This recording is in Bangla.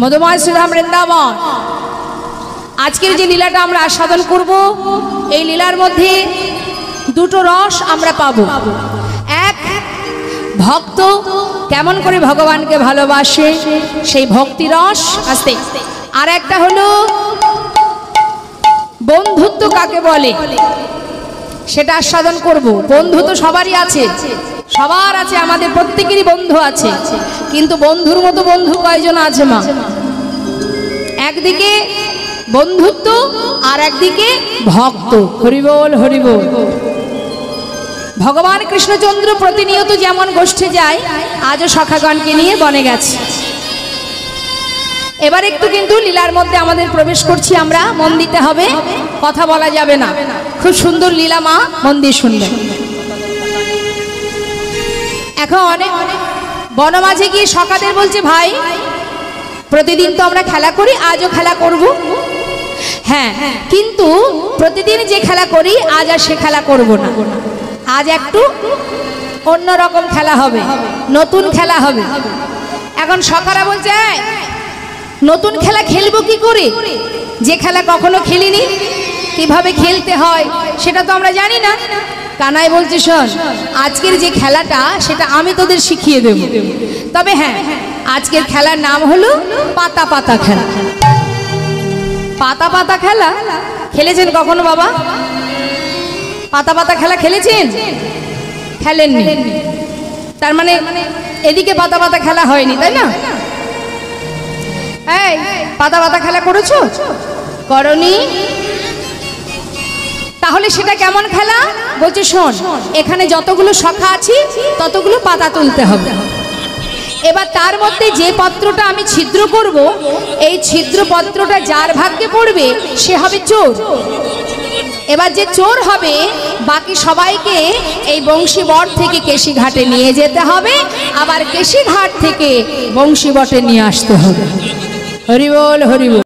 মধুময় শ্রীধাম বৃন্দাবন। আজকের যে লীলাটা আমরা আস্বাদন করব, এই লীলার মধ্যে দুটো রস আমরা পাবো। এক, ভক্ত কেমন করে ভগবানকে ভালোবাসে সেই ভক্তি রস আসতে, আর একটা হলো বন্ধুত্ব কাকে বলে সেটা আস্বাদন করব। বন্ধু তো সবারই আছে, সবার আছে, আমাদের প্রত্যেকেরই বন্ধু আছে, কিন্তু বন্ধুর মতো বন্ধু কয়জন আছে মা? একদিকে বন্ধুত্ব আর একদিকে ভক্ত। হরিবোল হরিবোল। ভগবান কৃষ্ণচন্দ্র প্রতিনিয়ত যেমন গোষ্ঠে যায়, আজও সখাগণকে নিয়ে বনে গেছে। এবার একটু কিন্তু লীলার মধ্যে আমাদের প্রবেশ করছি আমরা, মন দিতে হবে, কথা বলা যাবে না। খুব সুন্দর লীলা মা, মন দিয়ে শুনবেন। এখন বনমাঝে গিয়ে সখাদের বলছে, ভাই প্রতিদিন তো আমরা খেলা করি, আজও খেলা করব। হ্যাঁ, কিন্তু প্রতিদিন যে খেলা করি আজ আর সে খেলা করব না, আজ একটু অন্যরকম খেলা হবে, নতুন খেলা হবে। এখন সখারা বলছে, নতুন খেলা খেলবো কি করে? যে খেলা কখনো খেলিনি, কিভাবে খেলতে হয় সেটা তো আমরা জানি না। কানাই বলছে, শোন, আজকের যে খেলাটা সেটা আমি তোদের শিখিয়ে দেব। তবে হ্যাঁ, আজকের খেলার নাম হলো পাতা পাতা খেলা। পাতা পাতা খেলা খেলেছেন কখনো বাবা? পাতা পাতা খেলা খেলেছেন? খেলেননি, তার মানে এদিকে পাতা পাতা খেলা হয়নি, তাই না? এই পাতা পাতা খেলা করেছো? করনি? তাহলে সেটা কেমন খেলা? বলছে, শোন, এখানে যতগুলো সখা আছি ততগুলো পাতা তুলতে হবে। এবার তার মধ্যে যে পত্রটা আমি ছিদ্র করব, এই ছিদ্র পত্রটা যার ভাগ্যে পড়বে সে হবে চোর। এবার যে চোর হবে, বাকি সবাইকে এই বংশীবট থেকে কেশিঘাটে নিয়ে যেতে হবে, আবার কেশিঘাট থেকে বংশীবটে নিয়ে আসতে হবে। হরিবোল হরিবোল।